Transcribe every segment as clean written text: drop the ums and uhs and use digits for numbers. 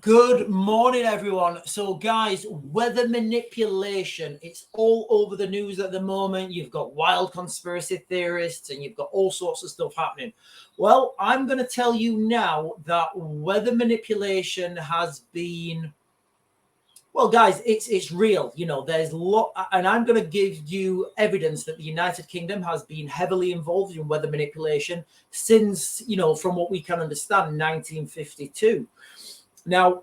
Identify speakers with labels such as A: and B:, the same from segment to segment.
A: Good morning, everyone. So, guys, weather manipulation, it's all over the news at the moment. You've got wild conspiracy theorists and you've got all sorts of stuff happening. Well, I'm going to tell you now that weather manipulation has been, well, guys, it's real. There's a lot, and I'm going to give you evidence that the United Kingdom has been heavily involved in weather manipulation since, from what we can understand, 1952. Now,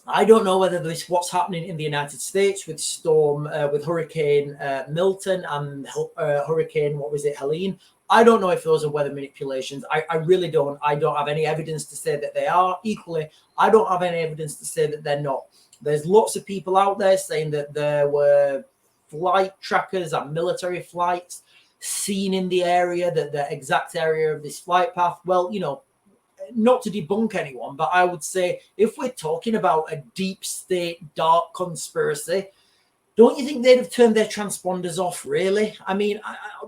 A: I don't know whether what's happening in the United States with Hurricane Milton and Hurricane, what was it, Helene. I don't know if those are weather manipulations. I really don't. I don't have any evidence to say that they are. Equally, I don't have any evidence to say that they're not. There's lots of people out there saying that there were flight trackers and military flights seen in the area, that the exact area of this flight path. Well, not to debunk anyone, but I would say if we're talking about a deep state dark conspiracy, don't you think they'd have turned their transponders off, really? I mean,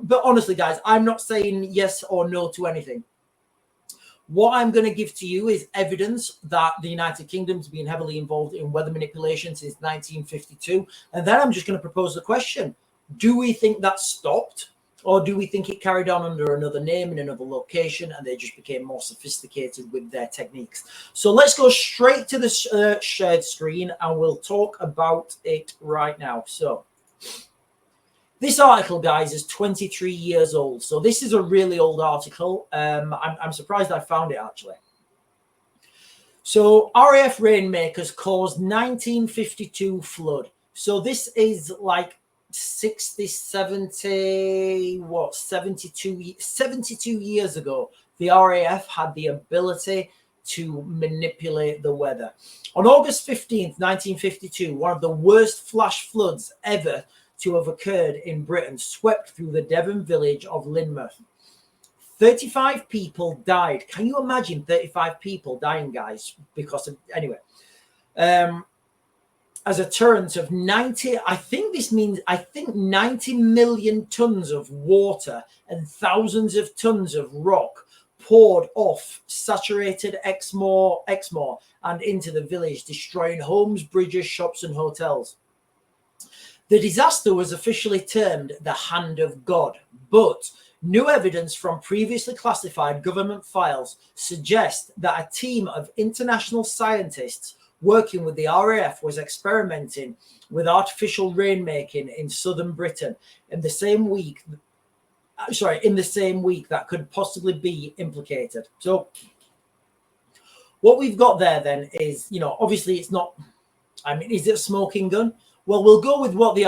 A: but honestly, guys, I'm not saying yes or no to anything. What I'm going to give to you is evidence that the United Kingdom's been heavily involved in weather manipulation since 1952. And then I'm just going to propose the question. Do we think that stopped? Or do we think it carried on under another name in another location and they just became more sophisticated with their techniques? So let's go straight to the shared screen and we'll talk about it right now. So this article, guys, is 23 years old. So this is a really old article. I'm surprised I found it, actually. So RAF rainmakers caused 1952 flood. So this is like 72 years ago, the RAF had the ability to manipulate the weather. On August 15th, 1952, one of the worst flash floods ever to have occurred in Britain swept through the Devon village of Lynmouth. 35 people died. Can you imagine 35 people dying, guys? Because of, anyway. As a torrent of 90 million tons of water and thousands of tons of rock poured off saturated Exmoor and into the village, destroying homes, bridges, shops and hotels. The disaster was officially termed the Hand of God, but new evidence from previously classified government files suggests that a team of international scientists working with the RAF was experimenting with artificial rainmaking in southern Britain in the same week that could possibly be implicated. So what we've got there then is, obviously it's not, is it a smoking gun? Well, we'll go with what the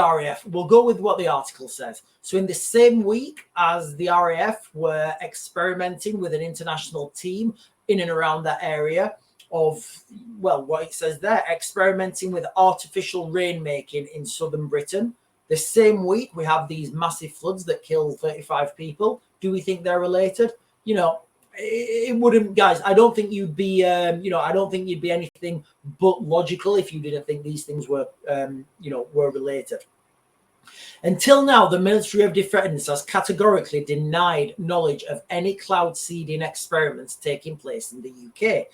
A: article says. So in the same week as the RAF were experimenting with an international team in and around that area, of, well, what it says there, experimenting with artificial rainmaking in southern Britain. The same week, we have these massive floods that kill 35 people. Do we think they're related? It wouldn't, guys. I don't think you'd be, I don't think you'd be anything but logical if you didn't think these things were, were related. Until now, the Ministry of Defence has categorically denied knowledge of any cloud seeding experiments taking place in the UK.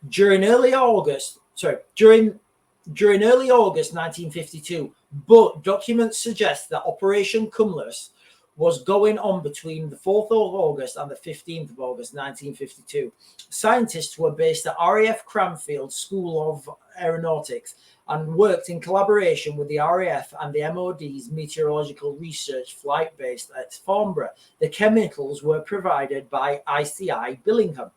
A: During early August 1952, but documents suggest that Operation Cumulus was going on between the 4th of August and the 15th of August 1952. Scientists were based at RAF Cranfield School of Aeronautics and worked in collaboration with the RAF and the MOD's Meteorological Research Flight based at Farnborough. The chemicals were provided by ICI Billingham.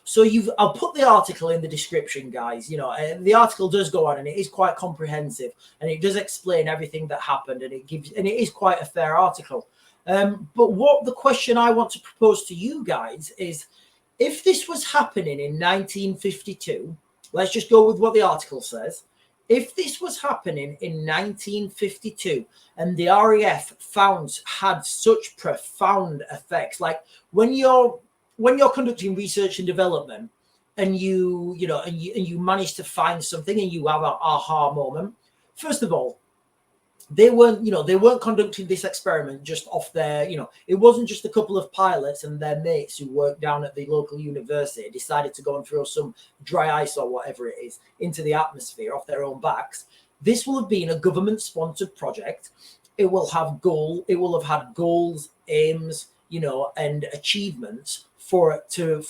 A: So I'll put the article in the description, guys. The article does go on and it is quite comprehensive and it does explain everything that happened and it is quite a fair article. But what the question I want to propose to you guys is, if this was happening in 1952, let's just go with what the article says. If this was happening in 1952 and the RAF had such profound effects, like when you're conducting research and development and you manage to find something and you have an aha moment, first of all, they weren't conducting this experiment just off their, it wasn't just a couple of pilots and their mates who worked down at the local university decided to go and throw some dry ice or whatever it is into the atmosphere off their own backs. This will have been a government sponsored project. It will have had goals, aims, and achievements for it to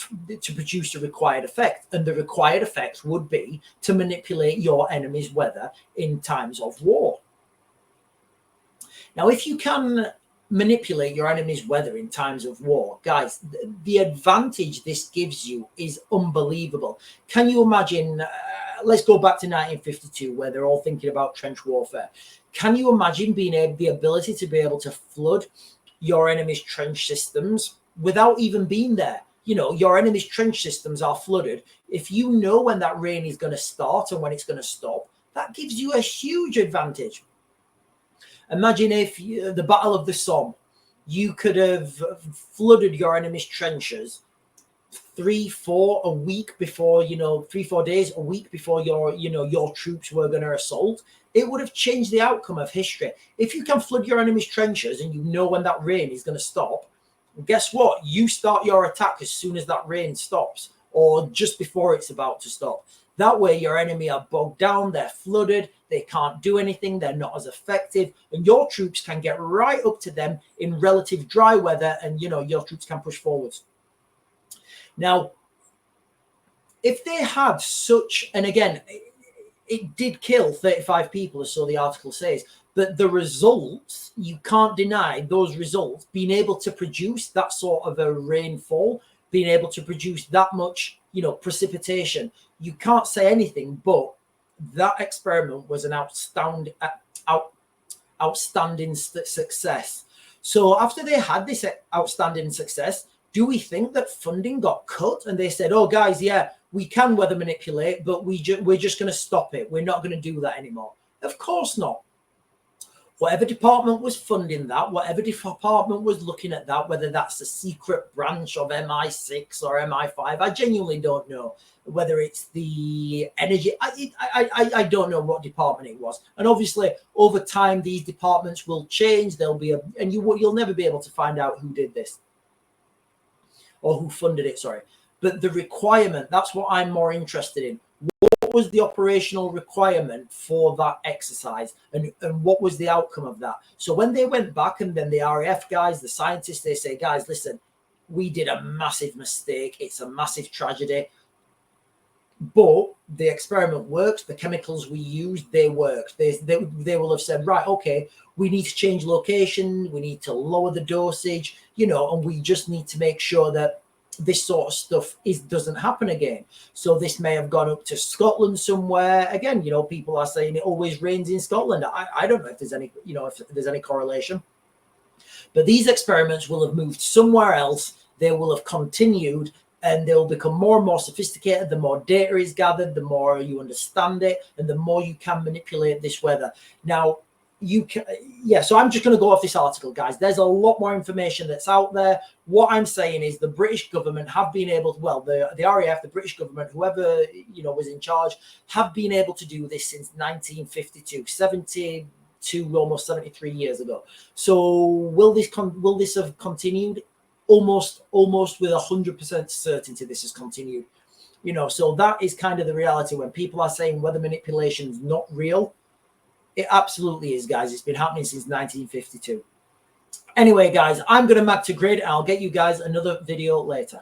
A: produce the required effect. And the required effect would be to manipulate your enemy's weather in times of war. Now, if you can manipulate your enemy's weather in times of war, guys, the advantage this gives you is unbelievable. Can you imagine, let's go back to 1952, where they're all thinking about trench warfare. Can you imagine the ability to be able to flood your enemy's trench systems without even being there? Your enemy's trench systems are flooded. If you know when that rain is going to start and when it's going to stop, that gives you a huge advantage. Imagine if the Battle of the Somme, you could have flooded your enemy's trenches 3-4 days, a week before your troops were going to assault. It would have changed the outcome of history. If you can flood your enemy's trenches and you know when that rain is going to stop, guess what? You start your attack as soon as that rain stops or just before it's about to stop. That way your enemy are bogged down, they're flooded, they can't do anything, they're not as effective, and your troops can get right up to them in relative dry weather, and your troops can push forwards. Now, if they had such, and again, it did kill 35 people, or so the article says, but the results, you can't deny those results, being able to produce that sort of a rainfall, being able to produce that much, precipitation, you can't say anything but that experiment was an outstanding success. So after they had this outstanding success, do we think that funding got cut and they said, oh guys, yeah, we can weather manipulate, but we're just going to stop it. We're not going to do that anymore. Of course not. Whatever department was funding that, whatever department was looking at that, whether that's a secret branch of MI6 or MI5, I genuinely don't know. Whether it's the energy, I don't know what department it was. And obviously, over time, these departments will change. There'll be you'll never be able to find out who did this or who funded it. Sorry, but the requirement, that's what I'm more interested in. What was the operational requirement for that exercise, and what was the outcome of that? So when they went back, and then the RAF guys, the scientists, they say, guys, listen, we did a massive mistake. It's a massive tragedy. But the experiment works. The chemicals we used, they worked. They will have said, right, okay, we need to change location. We need to lower the dosage, and we just need to make sure that this sort of stuff doesn't happen again. So this may have gone up to Scotland somewhere. Again, people are saying it always rains in Scotland. I don't know if there's any, if there's any correlation. But these experiments will have moved somewhere else. They will have continued. And they'll become more and more sophisticated. The more data is gathered, the more you understand it, and the more you can manipulate this weather. Now, so I'm just going to go off this article, guys. There's a lot more information that's out there. What I'm saying is the British government have been able to, the RAF, the British government, whoever, was in charge, have been able to do this since 1952, 72, almost 73 years ago. So will this have continued? Almost with 100% certainty this has continued. So that is kind of the reality. When people are saying weather manipulation is not real, it absolutely is, guys. It's been happening since 1952. Anyway, guys, I'm going to mag to grid. I'll get you guys another video later.